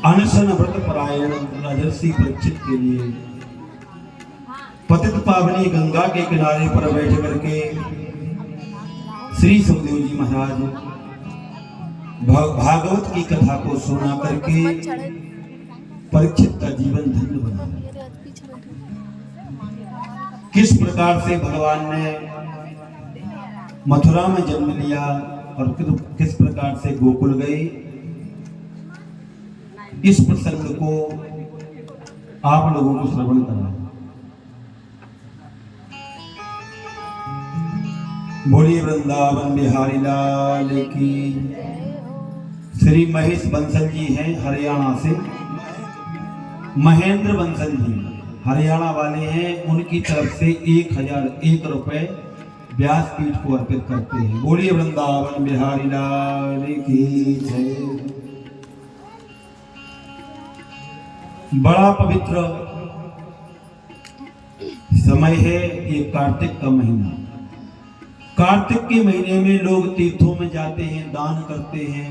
अनशन व्रत परायण राजर्षि परीक्षित के लिए पतित पावनी गंगा के किनारे पर बैठ करके श्री सुखदेव जी महाराज भागवत की कथा को सुना करके परीक्षित का जीवन धन्य बना। किस प्रकार से भगवान ने मथुरा में जन्म लिया और किस प्रकार से गोकुल गए, इस प्रसंग को आप लोगों को श्रवण करना। बोलिए वृंदावन बिहारी लाल की। श्री महेश बंसल जी हैं हरियाणा से, महेंद्र बंसल जी हरियाणा वाले हैं, उनकी तरफ से 1001 रुपए व्यासपीठ को अर्पित करते हैं। बोलिए वृंदावन बिहारी लाल की जय। बड़ा पवित्र समय है ये कार्तिक का महीना। कार्तिक के महीने में लोग तीर्थों में जाते हैं, दान करते हैं,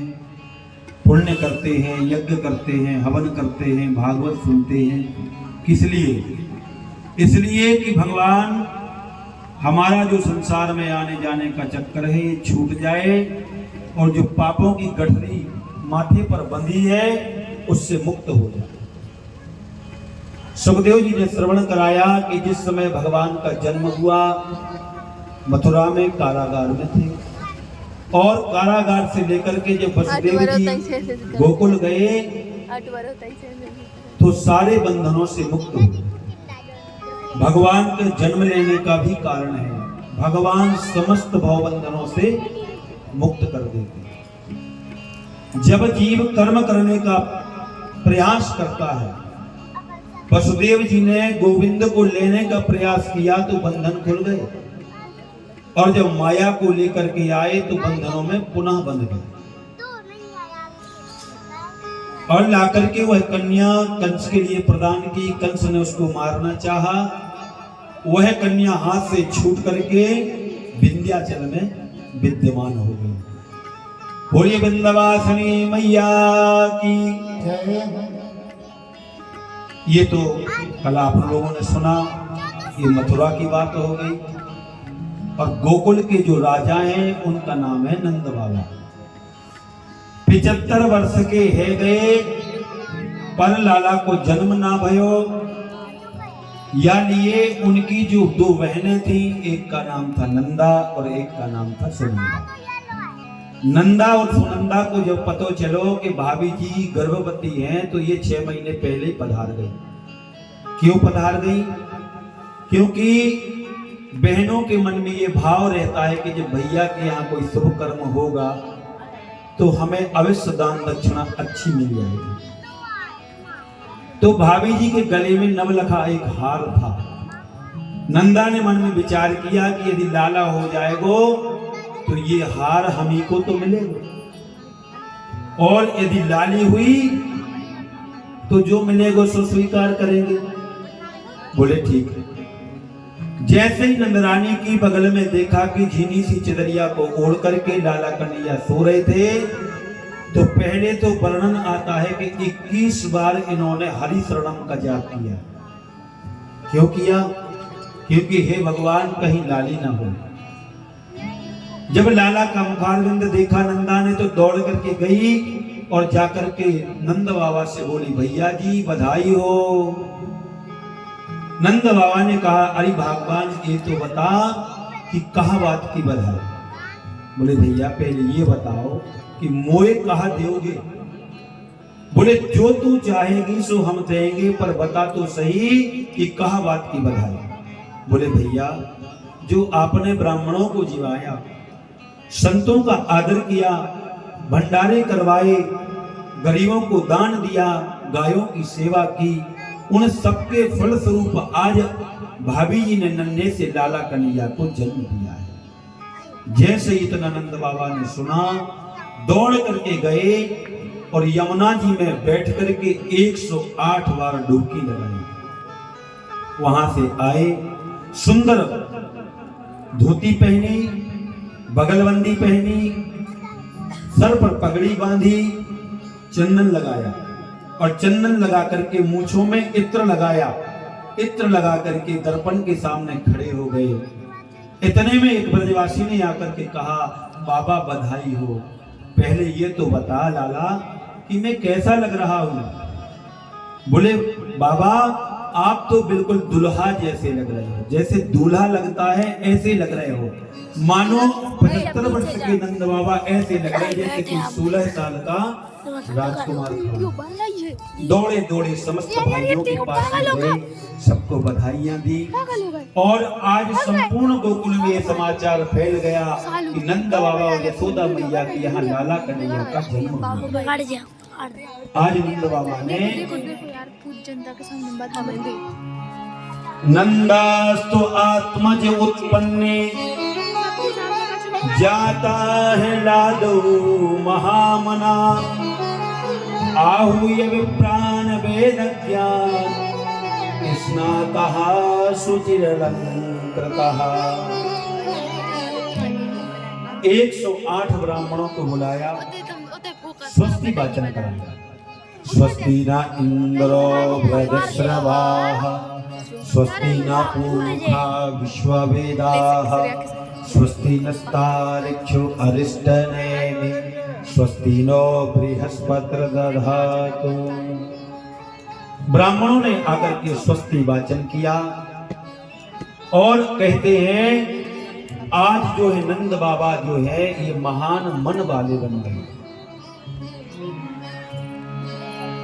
पुण्य करते हैं, यज्ञ करते हैं, हवन करते हैं, भागवत सुनते हैं। किस लिए? इसलिए कि भगवान हमारा जो संसार में आने जाने का चक्कर है ये छूट जाए और जो पापों की गठरी माथे पर बंधी है उससे मुक्त हो जाए। सुखदेव जी ने श्रवण कराया कि जिस समय भगवान का जन्म हुआ मथुरा में कारागार में थे और कारागार से लेकर के जब वसुदेव जी गोकुल गए तो सारे बंधनों से मुक्त हुए। भगवान के जन्म लेने का भी कारण है, भगवान समस्त भवबंधनों से मुक्त कर देते हैं। जब जीव कर्म करने का प्रयास करता है, वसुदेव जी ने गोविंद को लेने का प्रयास किया तो बंधन खुल गए और जब माया को लेकर के आए तो बंधनों में पुनः बंध गए और लाकर के वह कन्या कंस के लिए प्रदान की। कंस ने उसको मारना चाहा, वह कन्या हाथ से छूट करके विंध्याचल में विद्यमान हो गई। बोलिए विंध्यवासिनी मैया की जय। ये तो कल आप लोगों ने सुना, ये मथुरा की बात हो गई। और गोकुल के जो राजा हैं उनका नाम है नंद बाबा। 75 वर्ष के है गए पर लाला को जन्म ना भयो, या लिए उनकी जो 2 बहनें थी, एक का नाम था नंदा और एक का नाम था सुनंदा। नंदा और सुनंदा को जब पता चलो कि भाभी जी गर्भवती हैं तो ये 6 महीने पहले ही पधार गई। क्यों पधार गई? क्योंकि बहनों के मन में ये भाव रहता है कि जब भैया के यहाँ कोई शुभ कर्म होगा तो हमें अवश्य दान दक्षिणा अच्छी मिल जाएगी। तो भाभी जी के गले में नवलखा एक हार था। नंदा ने मन में विचार किया कि यदि लाला हो जाएगा तो ये हार हम ही को तो मिलेगा, और यदि लाली हुई तो जो मिलेगा सो स्वीकार करेंगे। बोले ठीक है। जैसे ही नंदरानी की बगल में देखा कि झीनी सी चदरिया को ओढ़ करके लाला कन्हैया सो रहे थे, तो पहले तो वर्णन आता है कि 21 बार इन्होंने हरि शरणम का जाप किया। क्यों किया? क्योंकि हे भगवान कहीं लाली ना हो। जब लाला का मुखारविंद देखा नंदा ने तो दौड़ करके गई और जाकर के नंद बाबा से बोली, भैया जी बधाई हो। नंद बाबा ने कहा, अरे भगवान ये तो बता कि कहा बात की बधाई। बोले भैया पहले ये बताओ कि मोए कहा दोगे। बोले जो तू चाहेगी सो हम देंगे, पर बता तो सही कि कहा बात की बधाई। बोले भैया जो आपने ब्राह्मणों को जिवाया, संतों का आदर किया, भंडारे करवाए, गरीबों को दान दिया, गायों की सेवा की, उन सबके फल स्वरूप आज भाभी जी ने नन्हे से लाला कन्हैया को जन्म दिया है। जैसे इतना नंद बाबा ने सुना, दौड़ करके गए और यमुना जी में बैठ करके 108 बार डुबकी लगाई। वहां से आए, सुंदर धोती पहनी, बगलबंदी पहनी, सर पर पगड़ी बांधी, चंदन लगाया और चंदन लगा करके मूंछों में इत्र लगाया, इत्र लगा करके दर्पण के सामने खड़े हो गए। इतने में एक ब्रजवासी ने आकर के कहा, बाबा बधाई हो, पहले ये तो बता लाला कि मैं कैसा लग रहा हूं। बोले बाबा आप तो बिल्कुल दुल्हा जैसे लग रहे हो, जैसे दूल्हा लगता है ऐसे लग रहे हो। मानो 75 वर्ष के नंद बाबा ऐसे लग रहे जैसे कि 16 साल का राजकुमार था। दौड़े दौड़े समस्त भाइयों के पास गए, सबको बधाइयां दी और आज संपूर्ण गोकुल में ये समाचार फैल गया कि नंद बाबा और यशोदा मैया के यहाँ लाला कन्हैया का जन्म हुआ। आज नंद बाबा ने नंदास्तु आत्मज उत्पन्ने जाता है लादो महामना आहूय विप्राण वेद ज्ञान स्नातः शुचिरलंकृतः। 108 ब्राह्मणों को बुलाया, स्वस्ति वाचन कराया। स्वस्ति न इंद्रो वृद्धश्रवाः स्वस्ति न पूषा विश्ववेदाः स्वस्ति नस्तारिक्षु अरिष्टनेमि स्वस्ति नो बृहस्पति दधातु। ब्राह्मणों ने आकर के स्वस्ति वाचन किया और कहते हैं आज जो है नंद बाबा जो है ये महान मन वाले बन गए।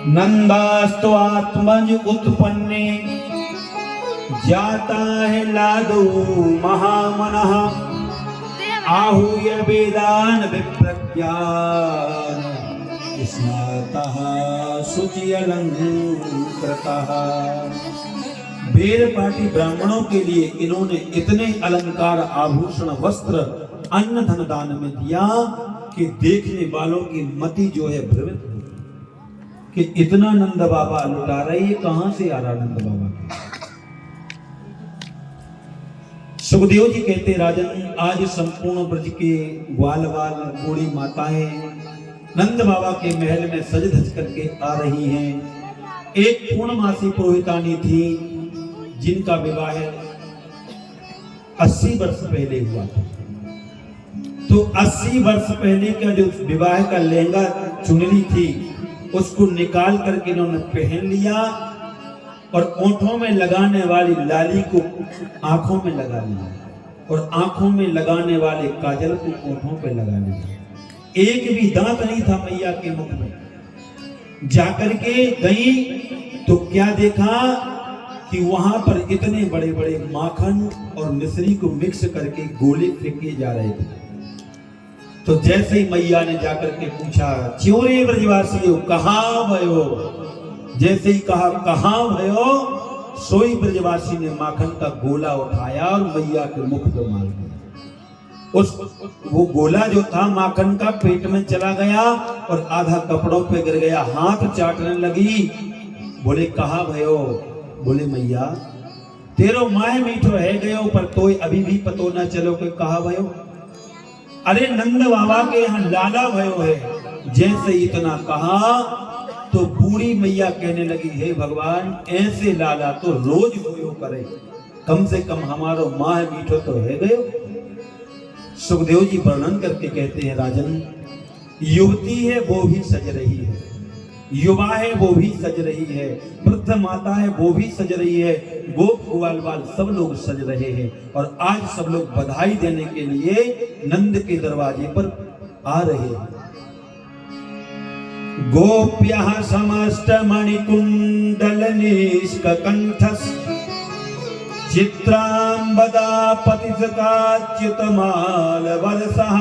नंदास्तु आत्मज उत्पन्ने जाता है लादो महामनः आहूय वेदान विप्रज्ञान स्नातः शुचिरलंकृतः। वेद पाठी ब्राह्मणों के लिए इन्होंने इतने अलंकार आभूषण वस्त्र अन्न धन दान में दिया कि देखने वालों की मति जो है भ्रमित हो कि इतना नंद बाबा लुटा रहे, ये कहां से आ रहा नंद बाबा। सुखदेव जी कहते राजन आज संपूर्ण ब्रज के ग्वाल वाल बूढ़ी माताएं नंद बाबा के महल में सज धज करके आ रही हैं। एक पूर्णमासी पुरोहितानी थी जिनका विवाह 80 वर्ष पहले हुआ था। तो 80 वर्ष पहले का जो विवाह का लहंगा चुनरी थी उसको निकाल करके इन्होंने पहन लिया और ओंठों में लगाने वाली लाली को आंखों में लगा लिया और आंखों में लगाने वाले काजल को ओंठों पे लगा लिया। एक भी दांत नहीं था मैया के मुख में। जाकर के गई तो क्या देखा कि वहां पर इतने बड़े बड़े माखन और मिश्री को मिक्स करके गोले फेंके जा रहे थे। तो जैसे ही मैया ने जाकर के पूछा, च्योरे ब्रजवासियों कहाँ भयो, जैसे ही कहा कहाँ भयो, सोई ब्रजवासी ने माखन का गोला उठाया और मैया के मुख पे मार दिया। वो गोला जो था माखन का पेट में चला गया और आधा कपड़ों पे गिर गया। हाथ चाटने लगी। बोले कहा भयो, बोले मैया तेरो माय मीठो है गयो पर तोय अभी भी पतो न चलो के कहा भयो। अरे नंद बाबा के यहाँ लाला भयो है। जैसे इतना कहा तो बूढ़ी मैया कहने लगी, हे भगवान ऐसे लाला तो रोज होयो करे, कम से कम हमारो माह मीठो तो है गयो। सुखदेव जी वर्णन करके कहते हैं राजन युवती है वो भी सज रही है, युवा है वो भी सज रही है, वृद्ध माता है वो भी सज रही है, गोप ग्वाल बाल सब लोग सज रहे हैं और आज सब लोग बधाई देने के लिए नंद के दरवाजे पर आ रहे हैं। गोप्यः समस्त मणिकुंडल निष्कंठस चित्रांबदा पतिसकाच्युत माल वर्षः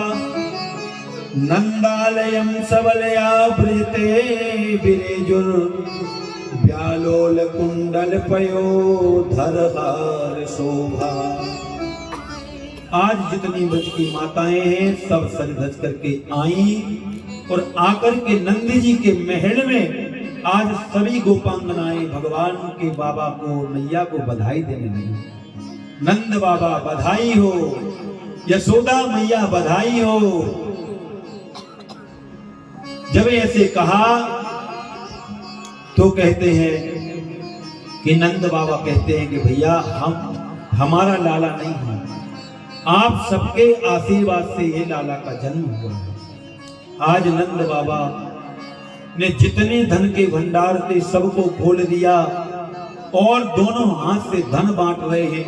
नंदालयं सबलया वृते विरेजुर व्यालोल कुंडल पयो धरहार शोभा। आज जितनी ब्रज की माताएं हैं सब सज धज करके आई और आकर के नंद जी के महल में आज सभी गोपांगनाएं भगवान के बाबा को मैया को बधाई देने लगी। नंद बाबा बधाई हो, यशोदा मैया बधाई हो। जब ऐसे कहा तो कहते हैं कि नंद बाबा कहते हैं कि भैया हमारा लाला नहीं है, आप सबके आशीर्वाद से ये लाला का जन्म हुआ है। आज नंद बाबा ने जितने धन के भंडार थे सबको खोल दिया और दोनों हाथ से धन बांट रहे हैं।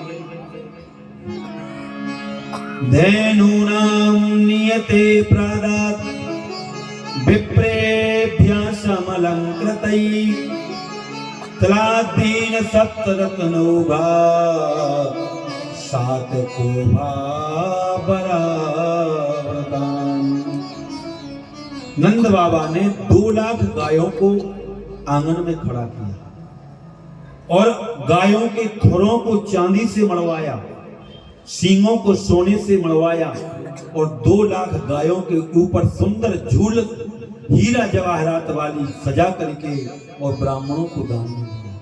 धैनूनां नियते प्रदात् विप्रेभ्यः समलंकृतैः तलादीन सप्तरत्नौघा सात कोभा बरावृतान्। नंद बाबा ने 2 लाख गायों को आंगन में खड़ा किया और गायों के खुरों को चांदी से मढ़वाया, सींगों को सोने से मढ़वाया और 2 लाख गायों के ऊपर सुंदर झूल हीरा जवाहरात वाली सजा करके और ब्राह्मणों को दान में दिया।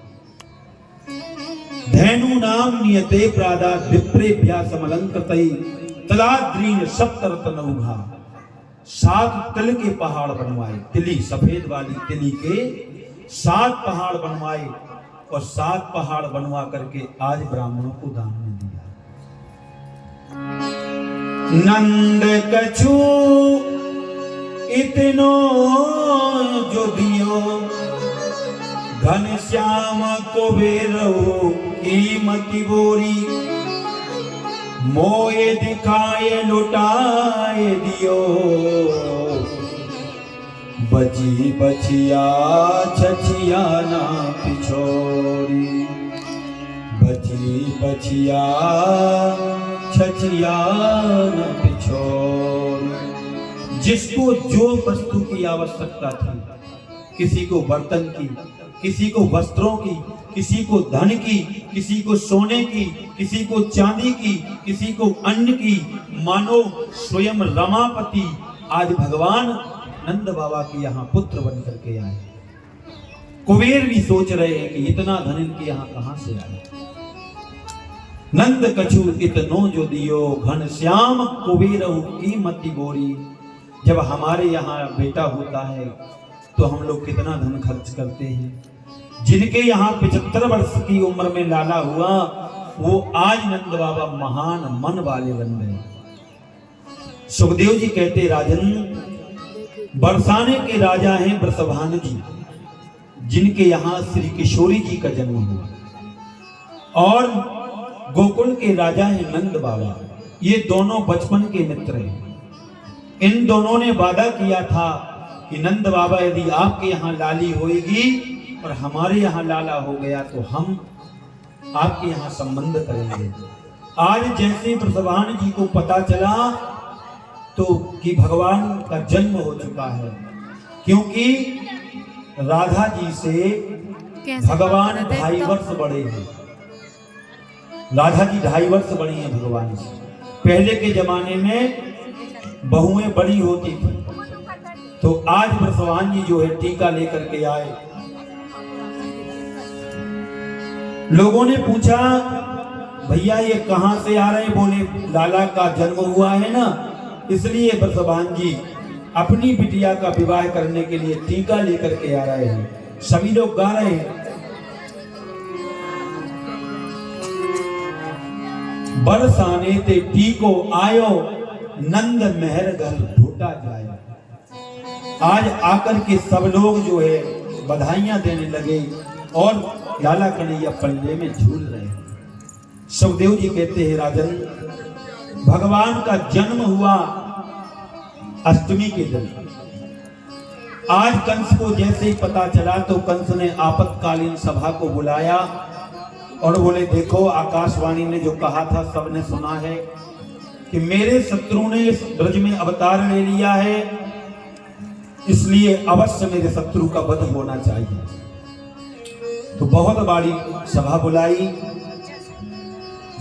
धैनु नाम नियते प्रादात् विप्रेभ्यः समलंकृतैः तलाद्रीन सप्तरत्नौघा। 7 तिल के पहाड़ बनवाए, तिली सफेद वाली तिली के 7 पहाड़ बनवाए और 7 पहाड़ बनवा करके आज ब्राह्मणों को दान में दिया। नंद कछु इतनो जो दियो घनश्याम को बेरो कीमती बोरी मोए दिखाए लुटाए दियो बची बचिया छछिया ना पिछोरी बची बचिया छछिया ना पिछोरी। जिसको जो वस्तु की आवश्यकता थी, किसी को बर्तन की, किसी को वस्त्रों की, किसी को धन की, किसी को सोने की, किसी को चांदी की, किसी को अन्न की, मानो स्वयं रमापति आज भगवान नंद बाबा के यहाँ पुत्र बन करके आए। कुबेर भी सोच रहे हैं कि इतना धन इनके यहाँ कहां से आए। नंद कछु इतनो जो दियो घनश्याम कुबेरहु कीमती बोरी। जब हमारे यहाँ बेटा होता है तो हम लोग कितना धन खर्च करते हैं। जिनके यहाँ 75 वर्ष की उम्र में लाला हुआ वो आज नंद बाबा महान मन वाले बन गए। सुखदेव जी कहते राजन, बरसाने के राजा हैं वृषभानु जी, जिनके यहाँ श्री किशोरी जी का जन्म हुआ, और गोकुल के राजा हैं नंद बाबा। ये दोनों बचपन के मित्र हैं। इन दोनों ने वादा किया था कि नंद बाबा यदि आपके यहाँ लाली होगी और हमारे यहाँ लाला हो गया तो हम आपके यहाँ संबंध करेंगे। आज जैसे वृषभानु जी को पता चला तो कि भगवान का जन्म हो चुका है, क्योंकि राधा जी से भगवान 2.5 वर्ष बड़े हैं। राधा जी 2.5 वर्ष बड़ी हैं भगवान से। पहले के जमाने में बहुएं बड़ी होती थी, तो आज वृषभानु जी जो है टीका लेकर के आए। लोगों ने पूछा भैया ये कहां से आ रहे हैं? बोले लाला का जन्म हुआ है ना, इसलिए वृषभानु जी अपनी बिटिया का विवाह करने के लिए टीका लेकर के आ रहे हैं। सभी लोग गा रहे हैं, बरसाने ते टीको आयो नंद मेहर घर ढूंढा जाए। आज आकर के सब लोग जो है बधाइयां देने लगे और लाला कन्हैया पल्ले में झूल रहे हैं। सुखदेव जी कहते हैं राजन, भगवान का जन्म हुआ अष्टमी के दिन। आज कंस को जैसे ही पता चला तो कंस ने आपातकालीन सभा को बुलाया और बोले देखो आकाशवाणी ने जो कहा था सबने सुना है कि मेरे शत्रु ने इस ब्रज में अवतार ले लिया है, इसलिए अवश्य मेरे शत्रु का वध होना चाहिए। तो बहुत बड़ी सभा बुलाई।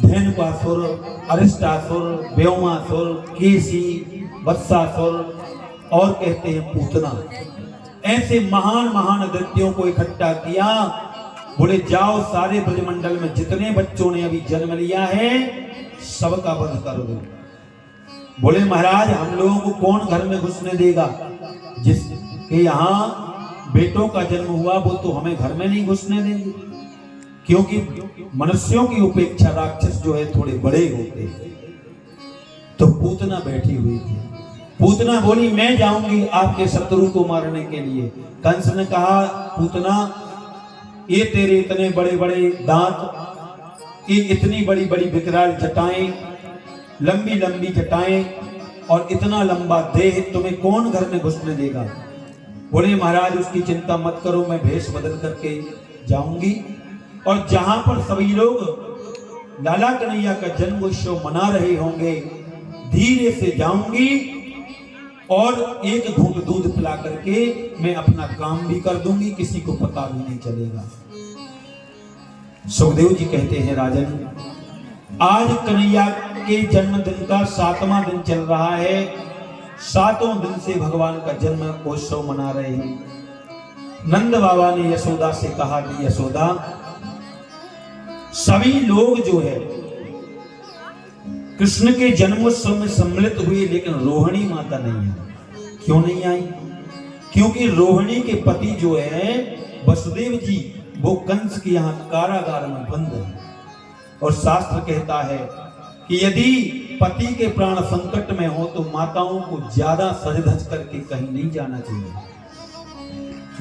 धेनुकासुर, अरिष्टासुर, व्योमासुर, केसी, वत्सासुर और कहते हैं पूतना, ऐसे महान महान दैत्यों को इकट्ठा किया। बोले जाओ सारे ब्रजमंडल में जितने बच्चों ने अभी जन्म लिया है सबका वध कर दो। बोले महाराज हम लोगों को कौन घर में घुसने देगा जिसके यहाँ बेटों का जन्म हुआ वो तो हमें घर में नहीं घुसने देंगे, क्योंकि मनुष्यों की उपेक्षा राक्षस जो है थोड़े बड़े होते हैं। तो पूतना बैठी हुई थी। पूतना बोली मैं जाऊंगी आपके शत्रु को मारने के लिए। कंस ने कहा पूतना, ये तेरे इतने बड़े बड़े दांत, ये इतनी बड़ी बड़ी विकराल जटाएं, लंबी लंबी जटाएं और इतना लंबा देह, तुम्हें कौन घर में घुसने देगा? बोले महाराज उसकी चिंता मत करो, मैं भेष बदल करके जाऊंगी और जहां पर सभी लोग लाला कन्हैया का जन्म उत्सव मना रहे होंगे, धीरे से जाऊंगी और एक घूंट दूध पिला करके मैं अपना काम भी कर दूंगी, किसी को पता भी नहीं चलेगा। सुखदेव जी कहते हैं राजन, आज कन्हैया के जन्मदिन का 7वां दिन चल रहा है। 7वें दिन से भगवान का जन्म उत्सव मना रहे हैं। नंद बाबा ने यशोदा से कहा कि यशोदा, सभी लोग जो है कृष्ण के जन्मोत्सव में सम्मिलित हुए, लेकिन रोहिणी माता नहीं है। क्यों नहीं आई? क्योंकि रोहिणी के पति जो है वसुदेव जी, वो कंस के यहां कारागार में बंद है। और शास्त्र कहता है कि यदि पति के प्राण संकट में हो तो माताओं को ज्यादा सज धज करके कहीं नहीं जाना चाहिए,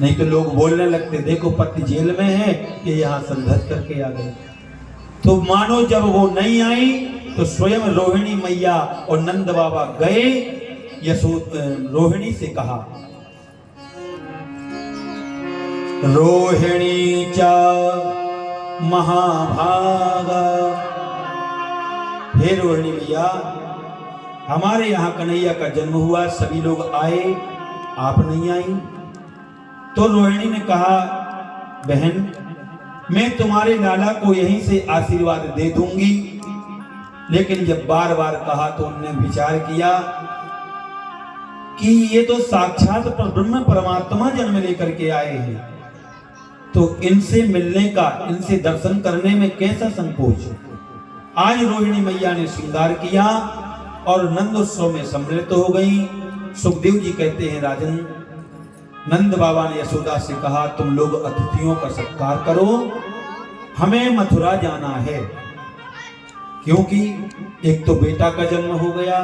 नहीं तो लोग बोलने लगते देखो पति जेल में है, ये यहाँ सज धज करके आ गए। तो मानो जब वो नहीं आई तो स्वयं रोहिणी मैया और नंद बाबा गए। रोहिणी से कहा, रोहिणी चा महाभागा, हे रोहिणी मैया, हमारे यहाँ कन्हैया का जन्म हुआ, सभी लोग आए, आप नहीं आई। तो रोहिणी ने कहा, बहन मैं तुम्हारे लाला को यहीं से आशीर्वाद दे दूंगी। लेकिन जब बार बार कहा तो उन्होंने विचार किया कि ये तो साक्षात ब्रह्म परमात्मा जन्म लेकर के आए हैं, तो इनसे मिलने का, इनसे दर्शन करने में कैसा संकोच। आज रोहिणी मैया ने श्रृंगार किया और नंदोत्सव में सम्मिलित हो गई। सुखदेव जी कहते हैं राजन, नंद बाबा ने यशोदा से कहा तुम लोग अतिथियों का सत्कार करो, हमें मथुरा जाना है, क्योंकि एक तो बेटा का जन्म हो गया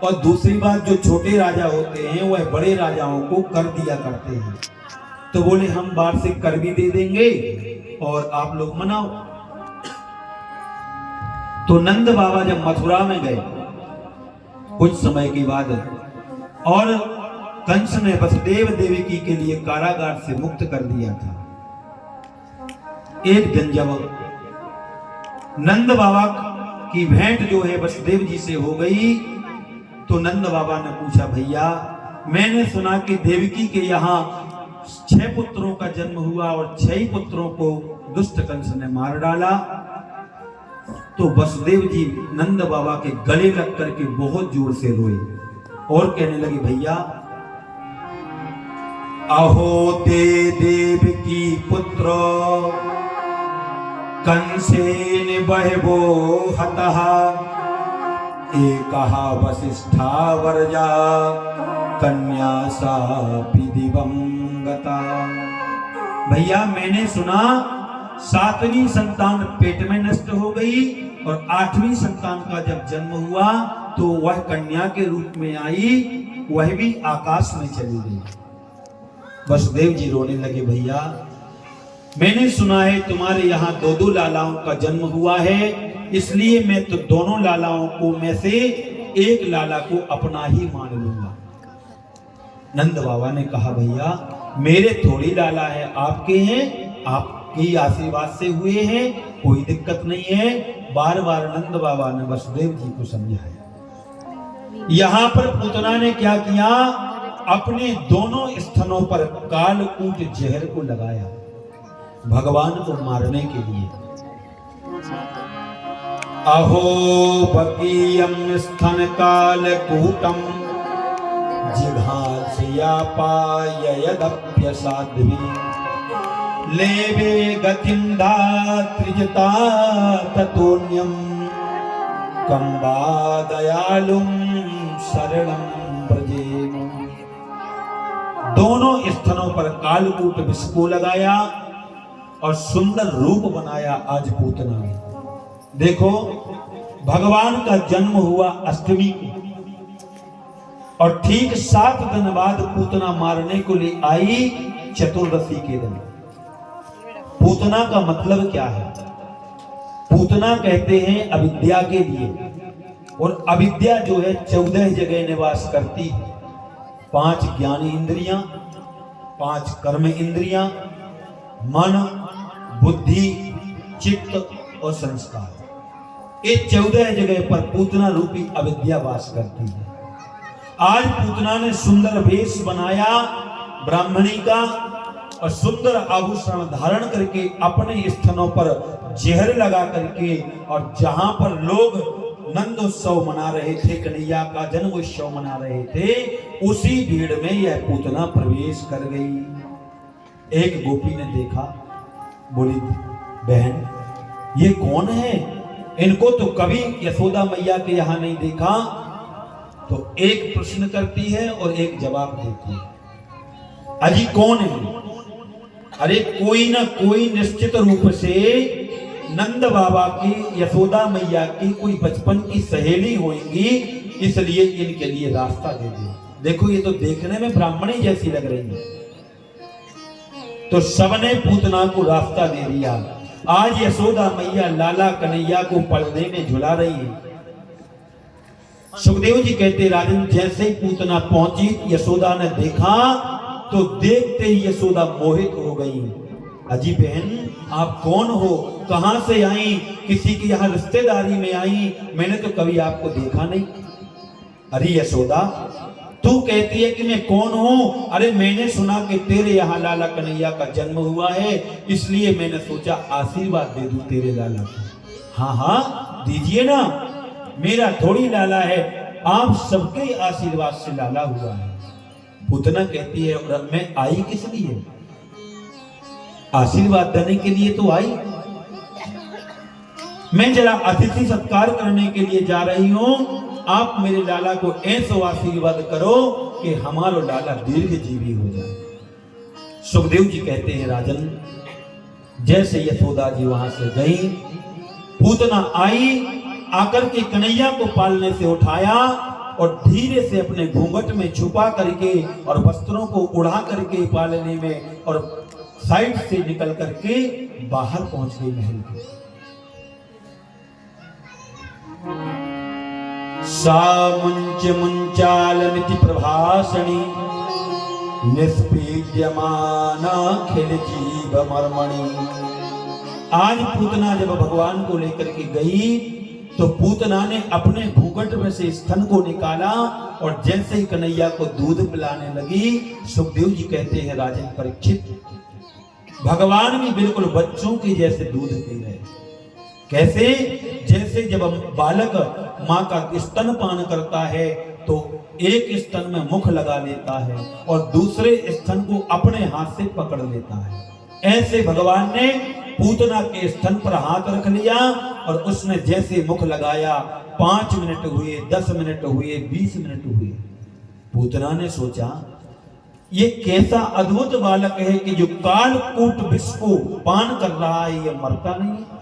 और दूसरी बात जो छोटे राजा होते हैं वह बड़े राजाओं को कर दिया करते हैं। तो बोले हम वार्षिक कर भी दे देंगे और आप लोग मनाओ। तो नंद बाबा जब मथुरा में गए कुछ समय के बाद, और कंस ने वसुदेव देवकी के लिए कारागार से मुक्त कर दिया था। एक दिन जब नंद बाबा की भेंट जो है वसुदेव जी से हो गई, तो नंद बाबा ने पूछा, भैया मैंने सुना कि देवकी के यहाँ 6 पुत्रों का जन्म हुआ और 6 पुत्रों को दुष्ट कंस ने मार डाला। तो वसुदेव जी नंद बाबा के गले लग करके बहुत जोर से रोए और कहने लगे, भैया अहो ते देवकी पुत्र कंसेन बहवो हतः एकहा वसिष्ठा वर्जा कन्या सापि दिवंगता। भैया मैंने सुना 7वीं संतान पेट में नष्ट हो गई और 8वीं संतान का जब जन्म हुआ तो वह कन्या के रूप में आई, वह भी आकाश में चली गई। वसुदेव जी रोने लगे, भैया मैंने सुना है तुम्हारे यहाँ 2 लालाओं का जन्म हुआ है, इसलिए मैं तो दोनों लालाओं को में से एक लाला को अपना ही मान लूंगा। नंद बाबा ने कहा, भैया मेरे थोड़ी लाला है, आपके हैं, आपकी आशीर्वाद से हुए हैं, कोई दिक्कत नहीं है। बार बार नंद बाबा ने वसुदेव जी को समझाया। यहाँ पर पूतना ने क्या किया, अपने दोनों स्तनों पर कालकूट जहर को लगाया भगवान को मारने के लिए। अहो बकीयम स्तन कालकूटम जिघांसिया पाययदप्य साध्वी लेवे गतिं धात्रिजता ततोन्यम कंबा दयालुम शरणं ब्रजेम। दोनों स्तनों पर कालकूट विष को लगाया और सुंदर रूप बनाया आज पूतना ने। देखो, भगवान का जन्म हुआ अष्टमी को और ठीक 7 दिन बाद पूतना मारने को ले आई चतुर्दशी के दिन। पूतना का मतलब क्या है? पूतना कहते हैं अविद्या के लिए, और अविद्या जो है 14 जगह निवास करती है। 5 ज्ञान इंद्रियां, 5 कर्म इंद्रियां, मन, बुद्धि, चित्त और संस्कार, ये 14 जगह पर पूतना रूपी अविद्या वास करती है। आज पूतना ने सुंदर वेश बनाया ब्राह्मणी का और सुंदर आभूषण धारण करके अपने स्तनों पर जहर लगा करके, और जहां पर लोग नंदोत्सव मना रहे थे, कन्हैया का जन्मोत्सव मना रहे थे, उसी भीड़ में यह पूतना प्रवेश कर गई। एक गोपी ने देखा, बोली, बहन ये कौन है? इनको तो कभी यशोदा मैया के यहां नहीं देखा। तो एक प्रश्न करती है और एक जवाब देती है। अजी कौन है? अरे कोई ना कोई निश्चित रूप से नंद बाबा की, यशोदा मैया की कोई बचपन की सहेली होगी, इसलिए इनके लिए रास्ता दे दे। देखो, ये तो देखने में ब्राह्मणी जैसी लग रही है। तो सबने पूतना को रास्ता दे दिया। आज यशोदा मैया लाला कन्हैया को पलड़े में झुला रही है। सुखदेव जी कहते, राजन जैसे ही पूतना पहुंची, यशोदा ने देखा तो देखते ही यशोदा मोहित हो गई। अजी बहन आप कौन हो? कहां से आई? किसी की यहां रिश्तेदारी में आई? मैंने तो कभी आपको देखा नहीं। अरे यशोदा, तू कहती है कि मैं कौन हूं? अरे मैंने सुना कि तेरे यहाँ लाला कन्हैया का जन्म हुआ है, इसलिए मैंने सोचा आशीर्वाद दे दूं तेरे लाला को। हाँ हाँ दीजिए ना, मेरा थोड़ी लाला है, आप सबके आशीर्वाद से लाला हुआ है। पूतना कहती है, और मैं आई किस लिए? आशीर्वाद देने के लिए तो आई। मैं जरा अतिथि सत्कार करने के लिए जा रही हूं। आप मेरे लाला को ऐसा आशीर्वाद करो कि हमारा लाला दीर्घ जीवी हो जाए। सुखदेव जी कहते हैं, राजन जैसे यशोदा जी वहां से गई, पूतना आई, आकर के कन्हैया को पालने से उठाया और धीरे से अपने घूंघट में छुपा करके और वस्त्रों को उड़ा करके पालने में, और साइड से निकल करके बाहर पहुंच गई महल के। सा मुंच मुंचालमिति प्रभाषणी निष्पीड्यमाना खिल जीव मर्मणि। आज पूतना जब भगवान को लेकर के गई तो पूतना ने अपने घूंघट में से स्तन को निकाला और जैसे ही कन्हैया को दूध पिलाने लगी। सुखदेव जी कहते हैं, राजन परीक्षित, भगवान भी बिल्कुल बच्चों के जैसे दूध पी रहे। कैसे? जैसे जब बालक माँ का स्तनपान करता है तो एक स्तन में मुख लगा लेता है और दूसरे स्तन को अपने हाथ से पकड़ लेता है, ऐसे भगवान ने पूतना के स्तन पर हाथ रख लिया और उसने जैसे मुख लगाया, 5 मिनट हुए, 10 मिनट हुए, 20 मिनट हुए। पूतना ने सोचा, ये कैसा अद्भुत बालक है कि जो कालकूट विष को पान कर रहा है, ये मरता नहीं है।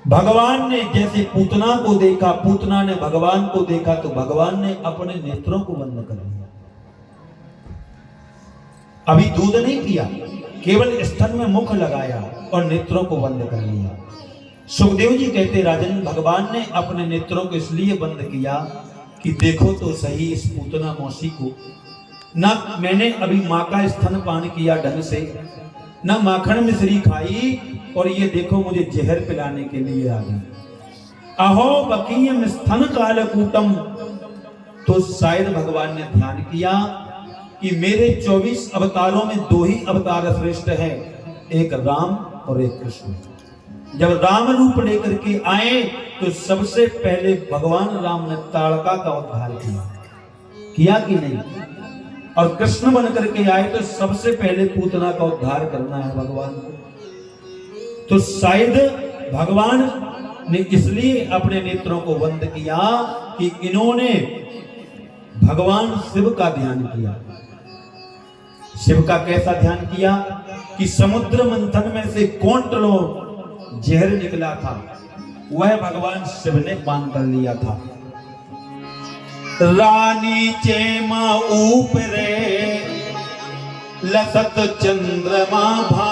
भगवान ने जैसे पूतना को देखा, पूतना ने भगवान को देखा, तो भगवान ने अपने नेत्रों को बंद कर दिया। अभी दूध नहीं पिया, केवल स्तन में मुख लगाया और नेत्रों को बंद कर लिया। सुखदेव जी कहते, राजन भगवान ने अपने नेत्रों को इसलिए बंद किया कि देखो तो सही इस पूतना मौसी को, ना मैंने अभी माँ का स्तन पान किया ढंग से, ना माखन मिश्री खाई, और ये देखो मुझे जहर पिलाने के लिए आ गई। अहो बकीयम स्तन कालकूटम। तो शायद भगवान ने ध्यान किया कि मेरे 24 अवतारों में 2 ही अवतार श्रेष्ठ हैं, एक राम और एक कृष्ण। जब राम रूप लेकर के आए तो सबसे पहले भगवान राम ने ताड़का का उद्धार किया कि नहीं, और कृष्ण बन करके आए तो सबसे पहले पूतना का उद्धार करना है भगवान को। तो शायद भगवान ने इसलिए अपने नेत्रों को बंद किया कि इन्होंने भगवान शिव का ध्यान किया। शिव का कैसा ध्यान किया कि समुद्र मंथन में से कोंटलो जहर निकला था, वह भगवान शिव ने पान कर लिया था। रानी चेमा ऊपरे लसत चंद्रमा भा